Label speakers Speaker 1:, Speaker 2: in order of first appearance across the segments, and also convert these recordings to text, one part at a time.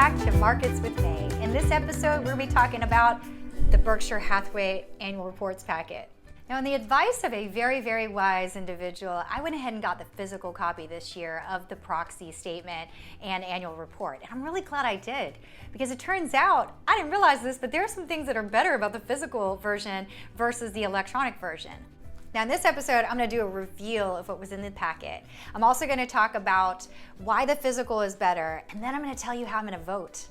Speaker 1: back to Markets with May. In this episode, we're going to be talking about the Berkshire Hathaway annual reports packet. Now, on the advice of a very, very wise individual, I went ahead and got the physical copy this year of the proxy statement and annual report. And I'm really glad I did, because it turns out, I didn't realize this, but there are some things that are better about the physical version versus the electronic version. Now in this episode, I'm going to do a reveal of what was in the packet. I'm also going to talk about why the physical is better, and then I'm going to tell you how I'm going to vote.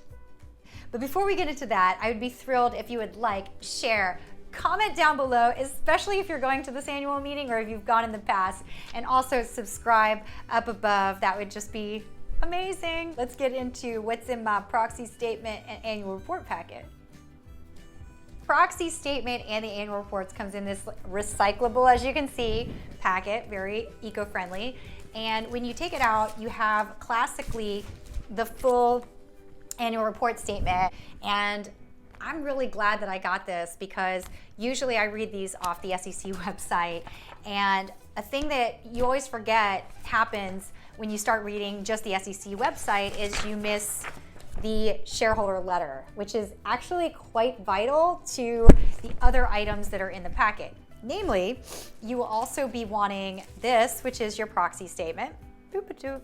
Speaker 1: But before we get into that, I would be thrilled if you would like, share, comment down below, especially if you're going to this annual meeting or if you've gone in the past, and also subscribe up above. That would just be amazing. Let's get into what's in my proxy statement and annual report packet. Proxy statement and the annual reports comes in this recyclable, as you can see, packet, very eco-friendly. And when you take it out, you have classically the full annual report statement. And I'm really glad that I got this, because usually I read these off the SEC website. And a thing that you always forget happens when you start reading just the SEC website is you miss the shareholder letter, which is actually quite vital to the other items that are in the packet. Namely, you will also be wanting this, which is your proxy statement. Boop-a-doop.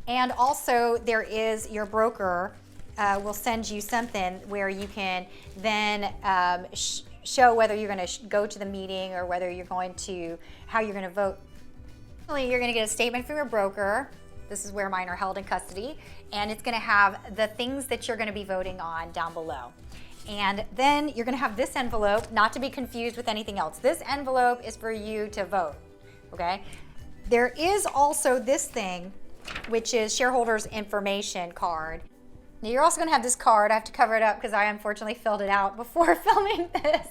Speaker 1: And also there is your broker will send you something where you can then show whether you're going to go to the meeting or whether you're going to, how you're going to vote. You're going to get a statement from your broker. This is where mine are held in custody, and it's going to have the things that you're going to be voting on down below. And then you're going to have this envelope, not to be confused with anything else. This envelope is for you to vote, okay? There is also this thing, which is shareholders information card. Now you're also going to have this card. I have to cover it up because I unfortunately filled it out before filming this.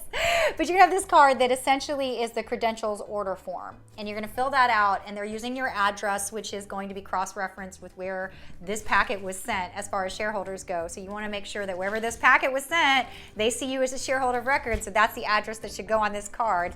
Speaker 1: But you're going to have this card that essentially is the credentials order form. And you're going to fill that out, and they're using your address, which is going to be cross-referenced with where this packet was sent as far as shareholders go. So you want to make sure that wherever this packet was sent, they see you as a shareholder of record. So that's the address that should go on this card.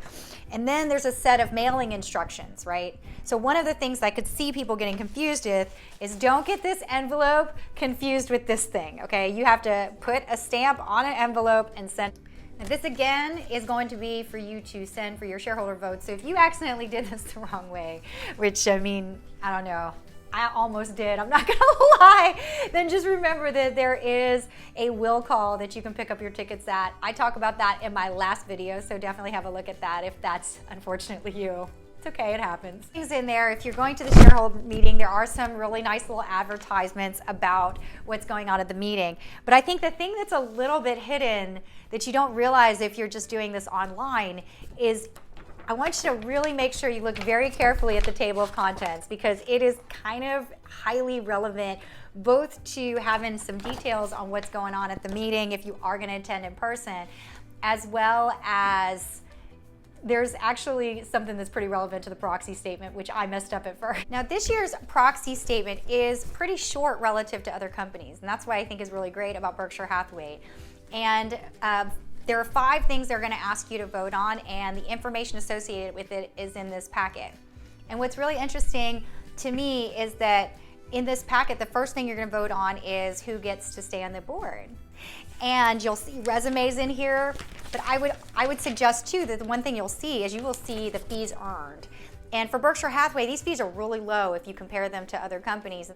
Speaker 1: And then there's a set of mailing instructions, right? So one of the things I could see people getting confused with is don't get this envelope confused with this thing, okay? You have to put a stamp on an envelope and send. And this again is going to be for you to send for your shareholder vote. So if you accidentally did this the wrong way, which I mean, I don't know, I almost did, I'm not gonna lie, then just remember that there is a will call that you can pick up your tickets at. I talk about that in my last video, so definitely have a look at that if that's unfortunately you. It's okay, it happens. Things in there, if you're going to the shareholder meeting, there are some really nice little advertisements about what's going on at the meeting. But I think the thing that's a little bit hidden that you don't realize if you're just doing this online is I want you to really make sure you look very carefully at the table of contents, because it is kind of highly relevant both to having some details on what's going on at the meeting if you are going to attend in person, as well as there's actually something that's pretty relevant to the proxy statement, which I messed up at first. Now this year's proxy statement is pretty short relative to other companies, and that's what I think is really great about Berkshire Hathaway. And there are 5 things they're going to ask you to vote on, and the information associated with it is in this packet. And what's really interesting to me is that in this packet, the first thing you're going to vote on is who gets to stay on the board. And you'll see resumes in here, but I would suggest too that the one thing you'll see is you will see the fees earned. And for Berkshire Hathaway, these fees are really low if you compare them to other companies.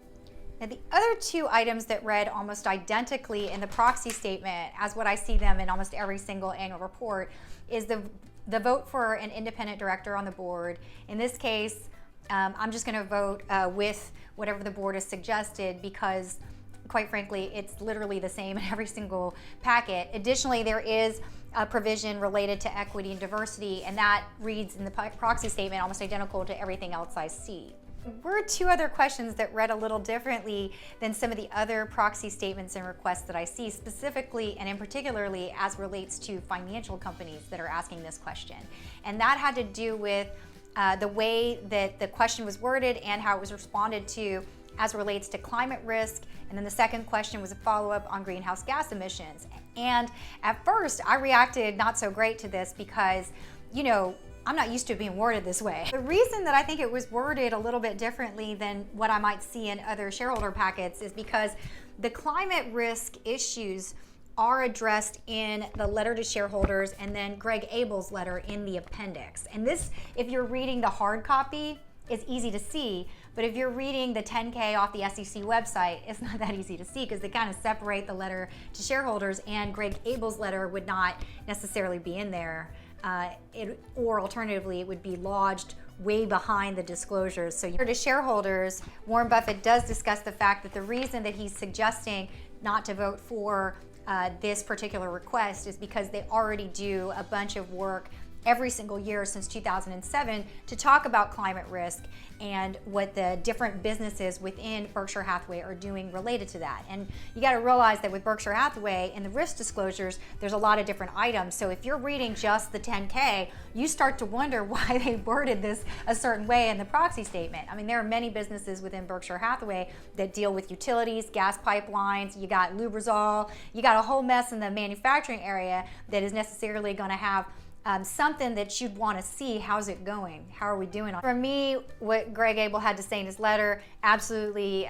Speaker 1: Now the other 2 items that read almost identically in the proxy statement, as what I see them in almost every single annual report, is the vote for an independent director on the board. In this case, I'm just going to vote with whatever the board has suggested, because quite frankly, it's literally the same in every single packet. Additionally, there is a provision related to equity and diversity, and that reads in the proxy statement almost identical to everything else I see. There were 2 other questions that read a little differently than some of the other proxy statements and requests that I see, specifically and in particularly as relates to financial companies that are asking this question. And that had to do with the way that the question was worded and how it was responded to as it relates to climate risk. And then the second question was a follow-up on greenhouse gas emissions. And at first, I reacted not so great to this because, you know, I'm not used to it being worded this way. The reason that I think it was worded a little bit differently than what I might see in other shareholder packets is because the climate risk issues are addressed in the letter to shareholders and then Greg Abel's letter in the appendix. And this, if you're reading the hard copy, is easy to see, but if you're reading the 10K off the SEC website, it's not that easy to see because they kind of separate the letter to shareholders, and Greg Abel's letter would not necessarily be in there. Or alternatively, it would be lodged way behind the disclosures. So to shareholders, Warren Buffett does discuss the fact that the reason that he's suggesting not to vote for this particular request is because they already do a bunch of work every single year since 2007 to talk about climate risk and what the different businesses within Berkshire Hathaway are doing related to that. And you got to realize that with Berkshire Hathaway in the risk disclosures, there's a lot of different items. So if you're reading just the 10K, you start to wonder why they worded this a certain way in the proxy statement. I mean, there are many businesses within Berkshire Hathaway that deal with utilities, gas pipelines, you got Lubrizol, you got a whole mess in the manufacturing area that is necessarily going to have something that you'd want to see. How's it going? How are we doing? For me, what Greg Abel had to say in his letter absolutely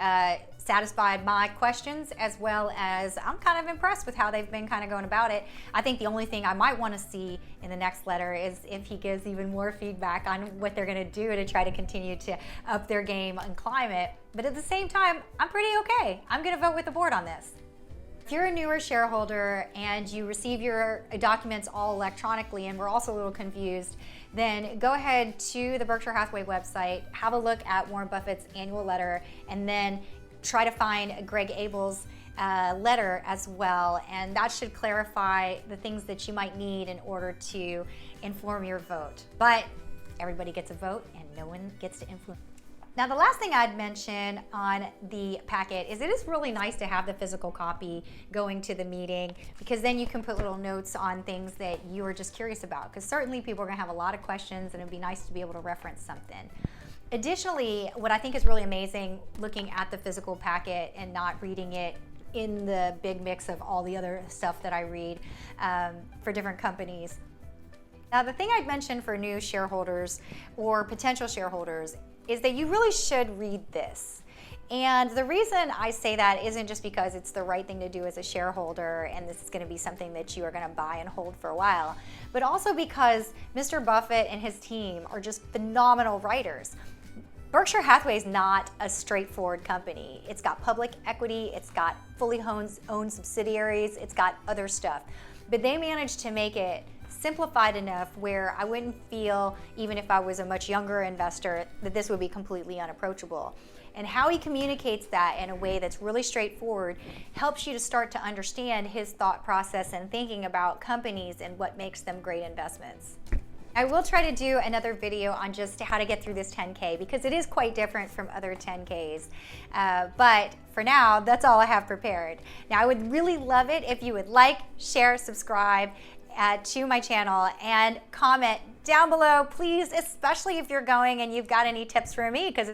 Speaker 1: satisfied my questions, as well as I'm kind of impressed with how they've been kind of going about it. I think the only thing I might want to see in the next letter is if he gives even more feedback on what they're going to do to try to continue to up their game on climate. But at the same time, I'm pretty okay. I'm going to vote with the board on this. If you're a newer shareholder and you receive your documents all electronically and we're also a little confused, then go ahead to the Berkshire Hathaway website, have a look at Warren Buffett's annual letter, and then try to find Greg Abel's letter as well. And that should clarify the things that you might need in order to inform your vote. But everybody gets a vote and no one gets to influence. Now, the last thing I'd mention on the packet is it is really nice to have the physical copy going to the meeting, because then you can put little notes on things that you are just curious about, because certainly people are going to have a lot of questions and it'd be nice to be able to reference something. Additionally, what I think is really amazing looking at the physical packet and not reading it in the big mix of all the other stuff that I read for different companies. Now, the thing I'd mention for new shareholders or potential shareholders is that you really should read this. And the reason I say that isn't just because it's the right thing to do as a shareholder and this is going to be something that you are going to buy and hold for a while, but also because Mr. Buffett and his team are just phenomenal writers. Berkshire Hathaway is not a straightforward company. It's got public equity, it's got fully owned subsidiaries, it's got other stuff. But they managed to make it simplified enough where I wouldn't feel, even if I was a much younger investor, that this would be completely unapproachable. And how he communicates that in a way that's really straightforward helps you to start to understand his thought process and thinking about companies and what makes them great investments. I will try to do another video on just how to get through this 10K because it is quite different from other 10Ks. But for now, that's all I have prepared. Now, I would really love it if you would like, share, subscribe to my channel and comment down below, please, especially if you're going and you've got any tips for me, because